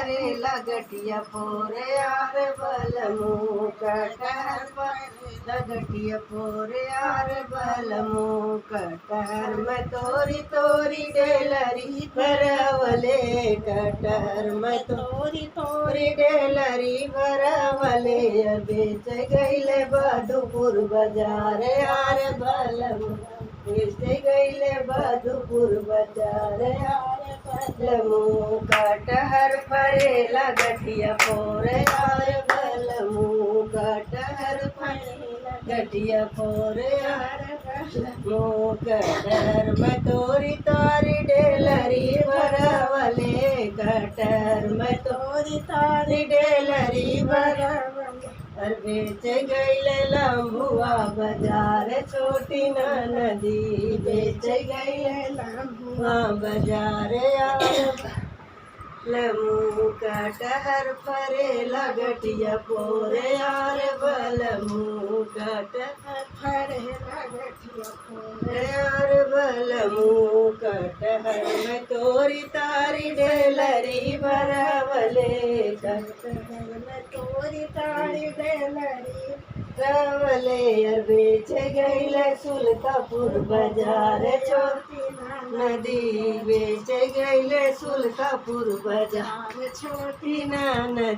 फरे लगटिया फोरे यार बलमू कटहर फरे लगटिया फोरे यार बलमू कटहर में तोरी तोरी डेलरी भरवले कटहर में तोरी तोरी डेलरी भरवले बेच गईले बधुपुर बाजार यार बलमू बेच गईले बधुपुर बाजार यार बलमू कटहर फरे लगटिया फोरे यार बलमू कटहर फरे लगटिया फोरे यार बलमू कटहर में तोरी तारी डेलरी भरवले कटहर में तोरी तारी डेलरी भरवले और बेच गईले लम्बुआ बाजार छोटी नदी बेच गईले लम्बुआ बाजार यार बलमू कटहर फरे लगटिया फोरे यार बलमू कटहर फरे लगटिया फोरे यार बलमू कटहर में तोरी तारी डेलरी भरवले कटहर में तोरी तारी डेलरी भरवले यार बेच गईले सुल्तापुर बाजार छोटी नदी बेच गईले सुल्तापुर बाजार छोटी नदी।